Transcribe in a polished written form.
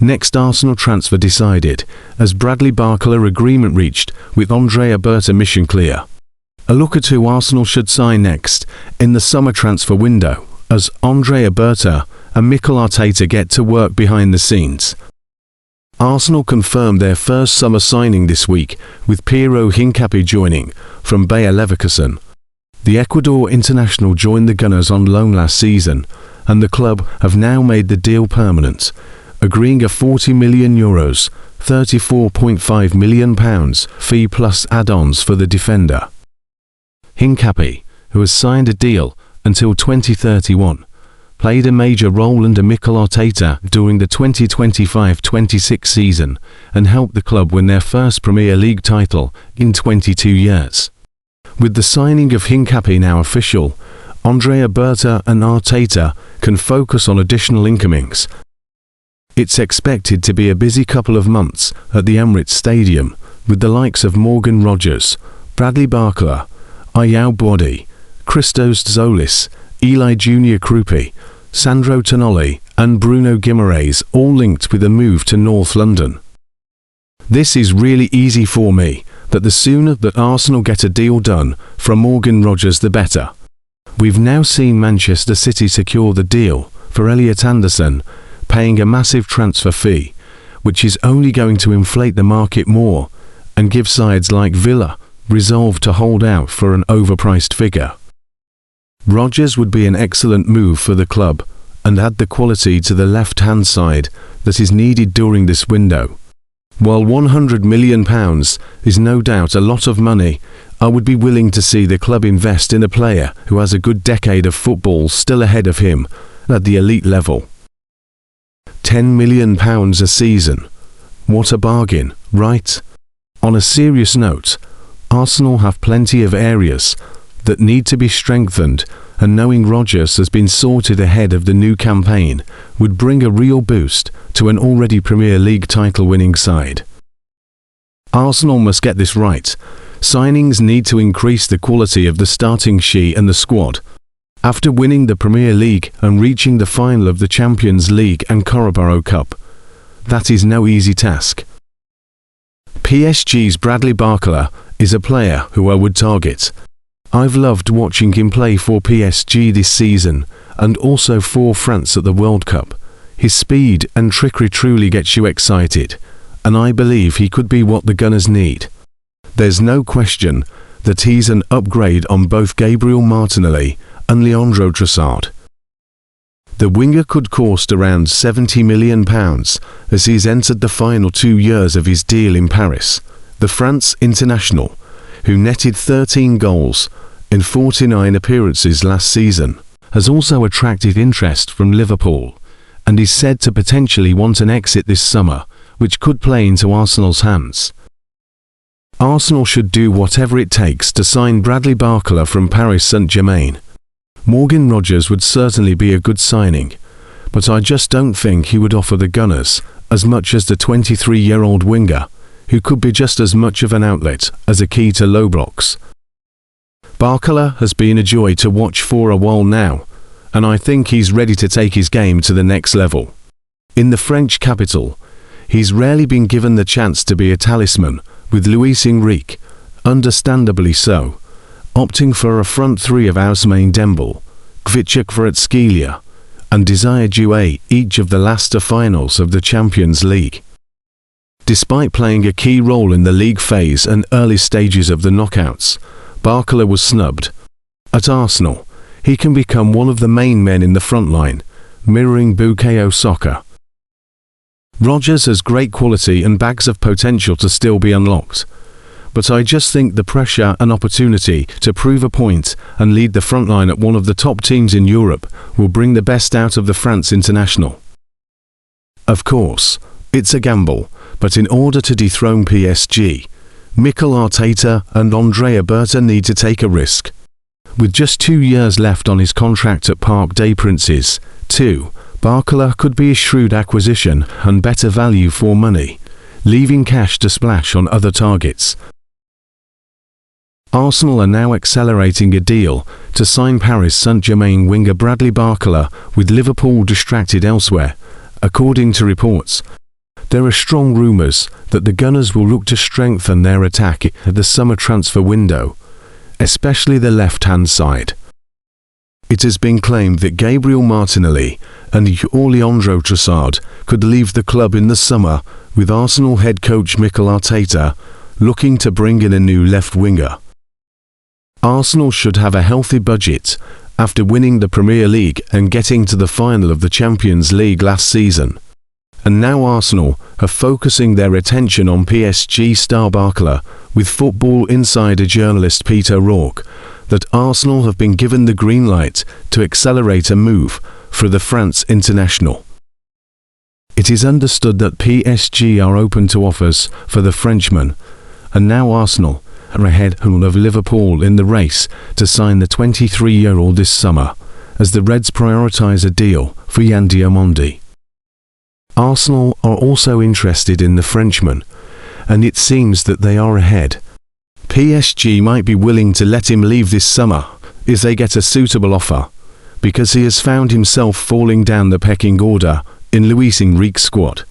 Next Arsenal transfer decided, as Bradley Barcola agreement reached with Arteta mission clear. A look at who Arsenal should sign next in the summer transfer window, as Arteta and Mikel Arteta get to work behind the scenes. Arsenal confirmed their first summer signing this week, with Piero Hincapié joining from Bayer Leverkusen. The Ecuador international joined the Gunners on loan last season, and the club have now made the deal permanent, agreeing a €40 million, £34.5 million fee plus add-ons for the defender. Hincapié, who has signed a deal until 2031, played a major role under Mikel Arteta during the 2025-26 season and helped the club win their first Premier League title in 22 years. With the signing of Hincapié now official, Arteta and Arteta can focus on additional incomings. It's expected to be a busy couple of months at the Emirates Stadium, with the likes of Morgan Rogers, Bradley Barcola, Ayau Buadi, Christos Zolis, Eli Junior Krupi, Sandro Tonali and Bruno Guimaraes all linked with a move to North London. This is really easy for me, that the sooner that Arsenal get a deal done from Morgan Rogers the better. We've now seen Manchester City secure the deal for Elliot Anderson, paying a massive transfer fee, which is only going to inflate the market more and give sides like Villa resolve to hold out for an overpriced figure. Rodgers would be an excellent move for the club and add the quality to the left-hand side that is needed during this window. While £100 million is no doubt a lot of money, I would be willing to see the club invest in a player who has a good decade of football still ahead of him at the elite level. £10 million a season. What a bargain, right? On a serious note, Arsenal have plenty of areas that need to be strengthened, and knowing Rodgers has been sorted ahead of the new campaign would bring a real boost to an already Premier League title-winning side. Arsenal must get this right. Signings need to increase the quality of the starting sheet and the squad. After winning the Premier League and reaching the final of the Champions League and Carabao Cup, that is no easy task. PSG's Bradley Barcola is a player who I would target. I've loved watching him play for PSG this season and also for France at the World Cup. His speed and trickery truly gets you excited, and I believe he could be what the Gunners need. There's no question that he's an upgrade on both Gabriel Martinelli and Leandro Trossard. The winger could cost around £70 million as he's entered the final 2 years of his deal in Paris. The France international, who netted 13 goals in 49 appearances last season, has also attracted interest from Liverpool and is said to potentially want an exit this summer, which could play into Arsenal's hands. Arsenal should do whatever it takes to sign Bradley Barcola from Paris Saint-Germain. Morgan Rogers would certainly be a good signing, but I just don't think he would offer the Gunners as much as the 23-year-old winger, who could be just as much of an outlet as a key to low blocks. Barcola has been a joy to watch for a while now, and I think he's ready to take his game to the next level. In the French capital, he's rarely been given the chance to be a talisman, with Luis Enrique, understandably so, opting for a front three of Ousmane Dembele, Kvitschuk Kvaratskhelia, and Desire Doué each of the last finals of the Champions League. Despite playing a key role in the league phase and early stages of the knockouts, Barcola was snubbed. At Arsenal, he can become one of the main men in the front line, mirroring Bukayosaka. Rodgers has great quality and bags of potential to still be unlocked, but I just think the pressure and opportunity to prove a point and lead the front line at one of the top teams in Europe will bring the best out of the France international. Of course, it's a gamble, but in order to dethrone PSG, Mikel Arteta and Arteta need to take a risk. With just 2 years left on his contract at Parc des Princes, Barcola could be a shrewd acquisition and better value for money, leaving cash to splash on other targets. Arsenal are now accelerating a deal to sign Paris Saint-Germain winger Bradley Barcola, with Liverpool distracted elsewhere, according to reports. There are strong rumours that the Gunners will look to strengthen their attack at the summer transfer window, especially the left-hand side. It has been claimed that Gabriel Martinelli and Leandro Trossard could leave the club in the summer, with Arsenal head coach Mikel Arteta looking to bring in a new left winger. Arsenal should have a healthy budget after winning the Premier League and getting to the final of the Champions League last season. And now Arsenal are focusing their attention on PSG star Barcola, with Football Insider journalist Peter Rourke that Arsenal have been given the green light to accelerate a move for the France international. It is understood that PSG are open to offers for the Frenchman, and now Arsenal are ahead of Liverpool in the race to sign the 23-year-old this summer, as the Reds prioritise a deal for Yan Diamondi. Arsenal are also interested in the Frenchman, and it seems that they are ahead. PSG might be willing to let him leave this summer if they get a suitable offer, because he has found himself falling down the pecking order in Luis Enrique's squad.